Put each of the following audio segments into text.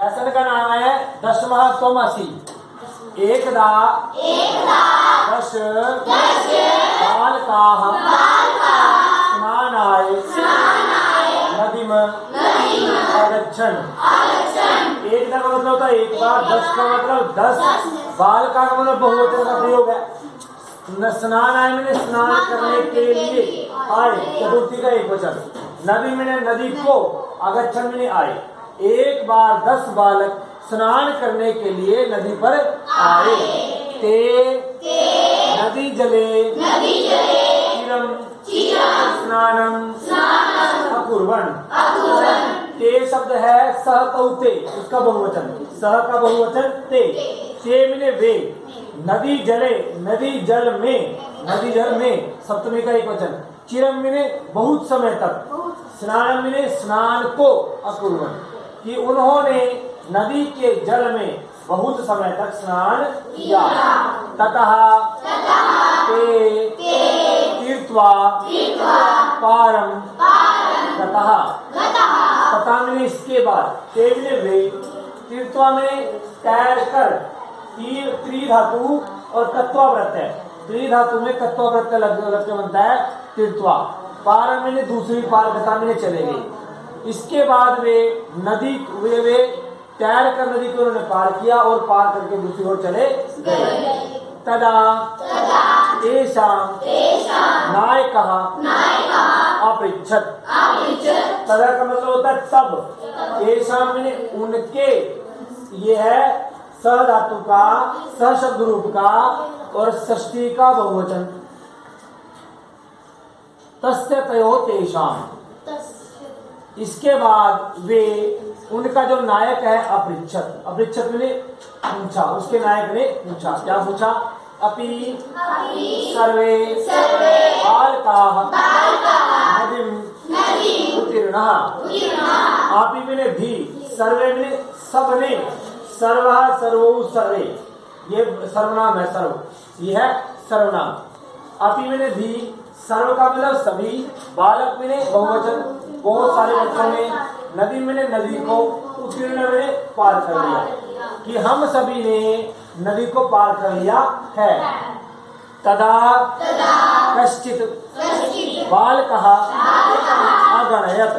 Lesson का नाम है दशमः त्वमसि। एकदा दश बालकाः स्नानाय नदीम् आगच्छन्। एकदा का मतलब होता है एक बार, 10 का मतलब 10, बालका का मतलब बहुवचन का प्रयोग है। स्नान आए मैंने स्नान करने के लिए आए, चतुर्थी का एक वचन। नदी मैंने नदी को, आगच्छन् मैंने आए। एक बार 10 बालक स्नान करने के लिए नदी पर आए। ते नदी जले चिरम स्नानम अकुर्वन्। ते शब्द है सह कौते, उसका बहुवचन, सह का बहुवचन ते। ते मैंने वे, नदी जले नदी जल में सप्तमी का एक वचन। चिरम मैंने बहुत समय तक, स्नान मैंने स्नान को, अकुर्वन् कि उन्होंने नदी के जल में बहुत समय तक स्नान किया। ततः ते तीर्थवा पारम गतः। तथा मैंने इसके बाद, ते मैंने वे, तीर्थवा में तैर कर, त्रिधातु और कत्वा प्रत्यय, त्रिधातु में कत्वा प्रत्यय लग के बनता है तीर्थवा। पार मैंने दूसरी पार, गता मैंने चले गए। इसके बाद वे नदी वे तैर कर नदी को उन्होंने पार किया और पार करके दूसरी ओर चले गए। तदा तेषां नायकः अपृच्छत्। तदा का मतलब होता है तब, तेषां मैंने उनके, ये है स धातु का, स शब्द रूप का और षष्ठी का बहुवचन। तस्य तयो तेषां। इसके बाद वे, उनका जो नायक है अपृच्छत्। अपृच्छत् ने पूछा, उसके नायक ने पूछा। क्या पूछा? अपि सर्वे बालकाः नदीम् उत्तीर्णाः। आपी मैंने भी, सर्वे मैंने सबने, सर्वः सर्वौ सर्वे, ये सर्वनाम है, सर्व ये है सर्वनाम। अपी मैंने भी, सर्व का मतलब सभी, बालक मैंने बहुवचन, बहुत सारे बच्चों ने, नदी मैंने नदी को, उत्तीर्ण मैंने पार कर लिया, कि हम सभी ने नदी को पार कर लिया है। तदा कश्चित् बालकः अगणयत्।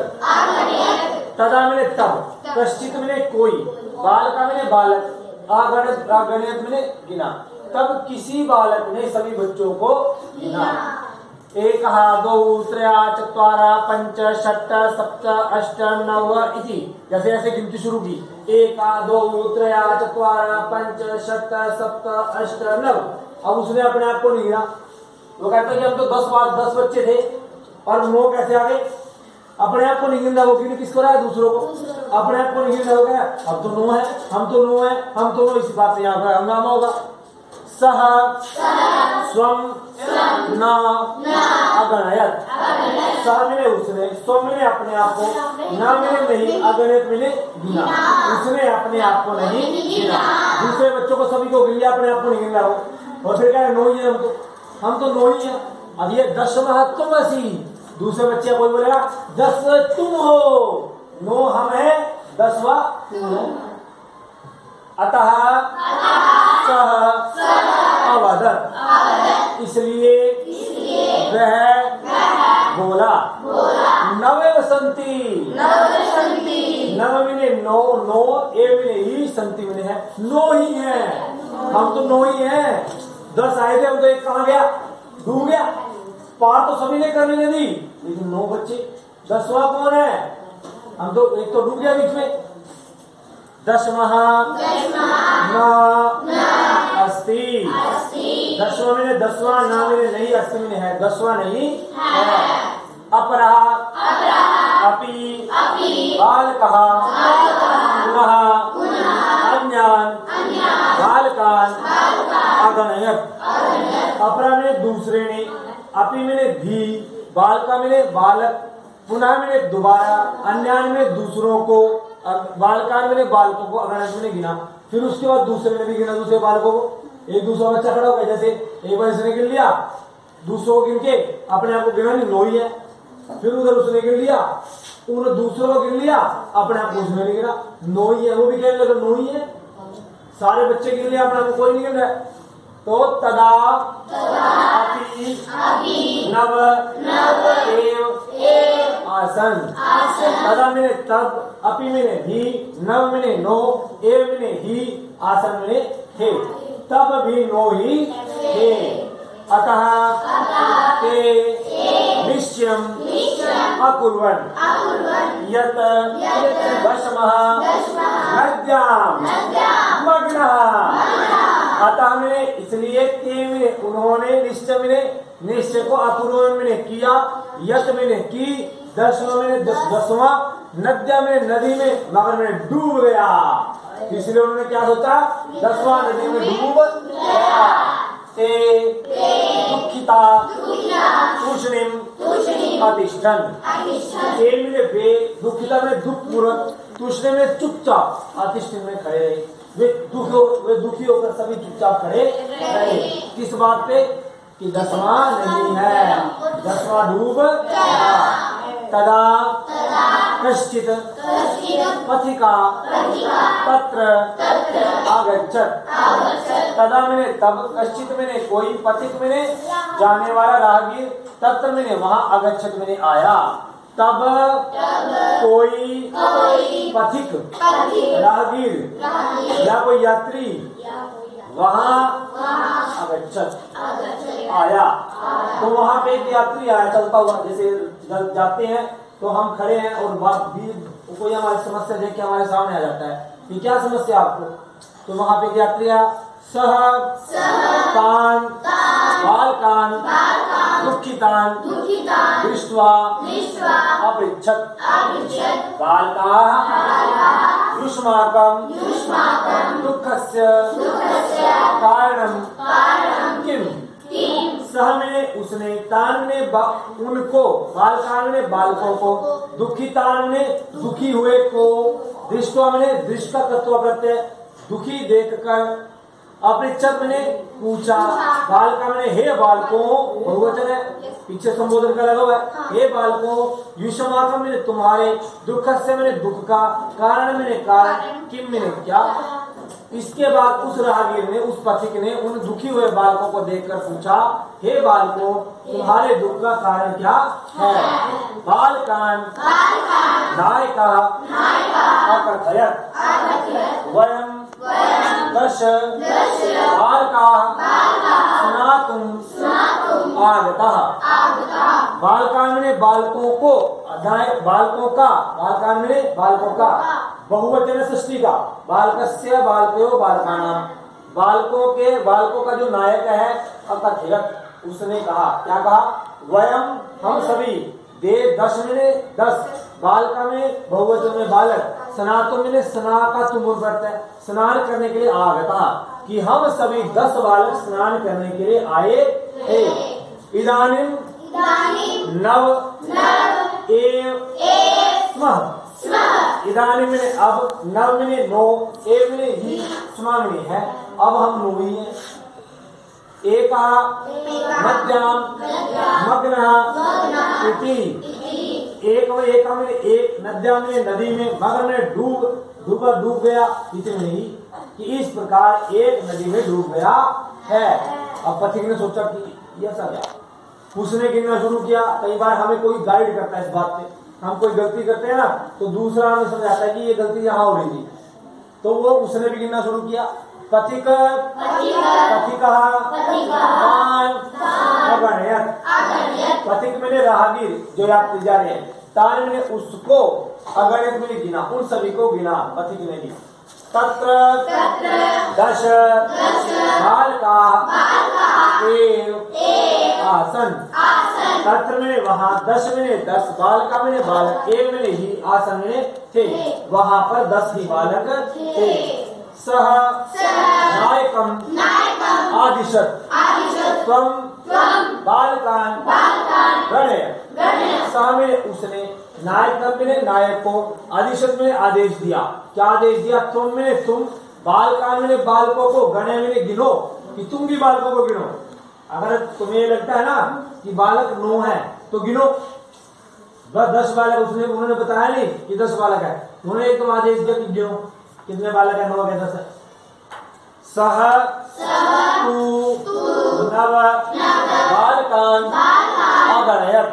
तदा मैंने तब, कश्चित् मैंने कोई, बालका मैंने बालक, अगणयत् मैंने गिना। तब किसी बालक ने सभी बच्चों को गिना। 1 2 3 4 5 6 7 8 9 इति, जैसे जैसे गिनती शुरू की, 1 2 3 4 5 6 7 8 9। अब उसने अपने आप को नहीं गिना। वो कहता है कि हम तो 10 बच्चे थे और 9 कैसे आ गए? अपने आप को नहीं गिन रहा, वो गिन किसको रहा है? दूसरों को। अपने आप को नहीं गिन रहा, हो गया अब तो 9 है, हम तो 9 है, हम तो 9। इसी बात से यहाँ पर हंगामा होगा। सह स्वम न अगणयत्। सह मैंने उसने, स्वम मैंने अपने आप को, न मैंने नहीं, अगणयत् मैंने गिना। उसने अपने आप को नहीं गिना। दूसरे बच्चों को सभी को गिन लिया, अपने आप को नहीं गिन रहा हो। और फिर कह रहे 9 ही है, हम तो 9 ही है। अब ये दशमः त्वमसि, दूसरे बच्चे कोई बोलेगा 10 तुम हो, 9 हम है, 10वां तुम हो। अतः सह अवदत्, इसलिए वह बोला। नवे वसंती, नव मैंने 9, ए मैंने ही, संति मैंने है, 9 ही है, हम तो 9 ही है। 10 आए थे, हम तो एक कहाँ गया? डूब गया। पार तो सभी ने करने दी, लेकिन 9 बच्चे, 10वां कौन है? हम तो, एक तो डूब गया बीच में। दशमः न अस्ति। 10वां मैंने 10वां, ना मैंने नहीं, अस्ति मैंने है, 10वां नहीं है। अपरः अपि बालकः पुनः अन्यान् बालकान् अगणयत्। अपरा मैंने दूसरे ने, अपि मैंने भी, बालका मैंने बालक, पुनः मैंने दोबारा, अन्यान में दूसरों को, बालकान मैंने बालकों को, अगणयत् मैंने गिना। फिर उसके बाद दूसरे ने भी गिना, दूसरे बालकों को। एक दूसरा बच्चा खड़ा हो गया, जैसे एक बार इसने गिन लिया, दूसरों को गिन के अपने आप को गिना नहीं, 9 ही है। फिर उधर उसने गिन लिया, तो उन्होंने दूसरों को गिन लिया, अपने आप उसमें नहीं गिरा, 9 ही है, वो भी कहने लगा 9 ही है। सारे बच्चे गिन लिया, अपने आप कोई नहीं गिन रहा है। तो तदा अपि नव एव आसन। तदा मैंने तब, अपि मैंने भी, नव मैंने 9, एव मैंने ही, आसन मैंने थे। तब भी 9 ही थे। अतः ते निश्चयम् अकुर्वन् यत् दशमः नद्यां मग्नः। अतः मैंने इसलिए ते में उन्होंने निश्चय को अकुर्वन् मैंने किया, यत मैंने की, दशमः मैंने 10वां, नद्या में नदी में मगर में डूब गया। इसलिए उन्होंने क्या सोचा, 10वां नदी में डूब गया। ते दुखिता तूष्णीम अतिष्ठन्। वे दुखिता में दुख पूर्वक, तूष्णीम में चुपचाप, अतिष्ठन् में खड़े रहे। वे दुखी होकर सभी चुपचाप खड़े रहे। किस बात पे कि 10वां नहीं है, 10वां डूब गया। तदा कश्चित् पथिका तत्र आगच्छत्। तदा मैंने तब, कश्चित मैंने कोई, पथिक मैंने जाने वाला राहगीर, तत्र मैंने वहां, आगच्छत् मैंने आया। तब कोई पथिक राहगीर या कोई यात्री वहां आगच्छत् आया। तो वहां पे एक यात्री आया चलता हुआ, जैसे जाते हैं तो हम खड़े हैं और कोई हमारी समस्या देख के हमारे सामने आ जाता है कि क्या समस्या आपको, तो वहां पे एक यात्री आया। सह तान बालकान दुखितान दृष्ट्वा अपृच्छत्। बालकाः युष्माकं दुःखस्य कारणं किम्। सह में उसने, तान ने उनको, बालकान ने बालकों को, दुखितान ने दुखी हुए को, दृष्टवा में दृष्ट का तत्व प्रत्यय, दुखी देखकर, अपृच्छत् मैंने पूछा, बालका मैंने हे बालकों, बहुवचन है, पीछे संबोधन का लगा हुआ है, हे बालकों, युष्माकं मैंने तुम्हारे, दुख से मैंने दुख का, कारण मैंने कारण, किम मैंने क्या। इसके बाद उस राहगीर ने, उस पथिक ने उन दुखी हुए बालकों को देखकर पूछा, हे बालकों, तुम्हारे दुख का कारण क्या है। बालकान नायका अकथयत् वयं दश बालकाः स्नातुम् आगताः। बालकान ने बालकों को, बालकों का, बालकान ने बालकों का, बहुवचन षष्ठी का, बालकस्य बालकयो बालकानां, बालकों का जो नायक है अकथयत्, उसने कहा, क्या कहा, वयम हम सभी, 10 बालका में बहुवचन में बालक, स्नातु में स्ना का तुम करते हैं, स्नान करने के लिए आगता, कि हम सभी 10 बालक स्नान करने के लिए आए थे। इदानीं नव एव स्मः। इदानीं में अब, नव में 9, एव में ही, स्मः में है, अब हम 9 ही हैं। एका नद्यां मग्नः इति। एक नद्या में नदी में, मग्न में डूब गया, इतने ही कि इस प्रकार एक नदी में डूब गया है। अब पथिक ने सोचा कि ऐसा क्या, उसने गिनना शुरू किया। कई बार हमें कोई गाइड करता है इस बात पे, हम कोई गलती करते हैं ना तो दूसरा हमें समझाता है कि ये गलती यहाँ हो रही थी, तो वो उसने भी गिनना शुरू किया। पथिक पथिक मैंने राहगीर जो यात्री जा रहे हैं, तान मैंने उसको, अगणित मैंने गिना, उन सभी को गिना, पथिक ने भी। तत्र 10 बालकाः एव आसन। तत्र में वहां, 10 में 10 बालका में बालक, एव में ही, आसन में थे, वहां पर 10 ही बालक थे। सह नायकम आदिशत् त्वं बालकान गणय। सह में उसने, नायक को, आदिशत् में आदेश दिया। क्या आदेश दिया, तुम में तुम, बालकान में बालकों को, गणय में गिनो, कि तुम भी बालकों को गिनो। अगर तुम्हें लगता है ना कि बालक 9 है तो गिनो, बस 10 बालक उसने उन्होंने बताया नहीं कि 10 बालक है, उन्होंने एकदम आदेश दिया कि गिनो कितने बालक है, 9 है 10 है। सह तू नव बालकान अगणयत।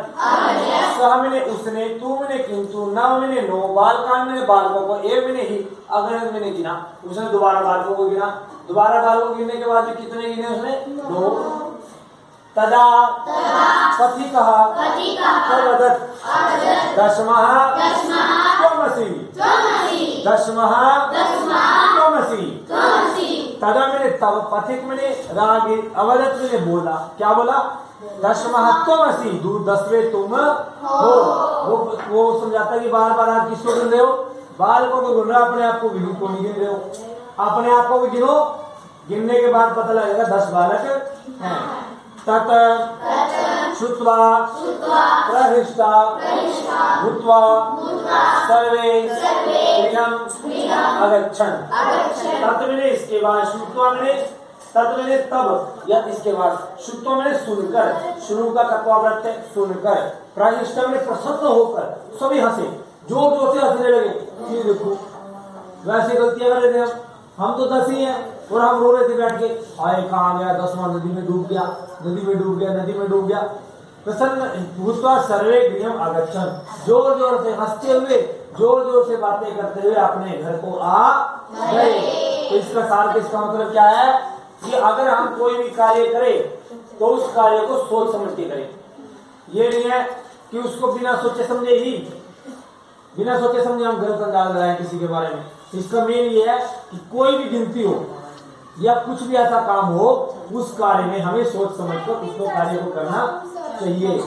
सह मैंने उसने, तू मैंने किंतु, नव मैंने 9, बालकान मैंने बालकों को, एक मैंने ही, अगणयत मैंने गिना। उसने दोबारा बालकों को गिना, दोबारा बालकों को गिनने के बाद कितने गिने उसने? 9। तदा पथिकः प्रवदत् दशमः त्वमसि, दशमः त्वमसि। तदा मैंने, तब पथिक मैंने, रागी अवदत मैंने बोला, क्या बोला? दशमः त्वमसि, 10वें तुम हो। वो समझाता है कि बार बार आप किसको गिन रहे हो? बालकों को गिन रहे हो, अपने आप को गिनो को नहीं गिन रहे हो। अपने आप को भी गिनो, गिनने के बाद पता लगेगा 10 बालक हैं। तत श्रुत्वा प्रहृष्टा भूत्वा सर्वे गृहम् अगच्छन्। तत मैंने, इसके बाद श्रुत्वा मैंने, तत मैंने तब, या इसके बाद श्रुत्वा मैंने सुनकर, शुरू का तत्वा प्रत्यय सुनकर, प्रहृष्टा मैंने प्रसन्न होकर, सभी हंसे, जोर जोर से हंसने लगे। ये देखो वैसे गलतियां कर रहे थे हम तो 10 ही हैं और हम रो रहे थे बैठ के, आए कहाँ गया 10वां, नदी में डूब गया, नदी में डूब गया, नदी में डूब गया। प्रसन्न भूत्वा सर्वे गृहम् अगच्छन्, जोर जोर से हंसते हुए, जोर जोर से बातें करते हुए अपने घर को आ गए। तो इसका सार, इसका मतलब क्या है कि अगर हम कोई भी कार्य करें तो उस कार्य को सोच समझ के करें। ये नहीं है कि उसको बिना सोचे समझे ही, बिना सोचे समझे हम गलत अंदाज लगाएं किसी के बारे में। इसका मेन ये है कि कोई भी गिनती हो या कुछ भी ऐसा काम हो, उस कार्य में हमें सोच समझकर उसको कार्य को करना चाहिए।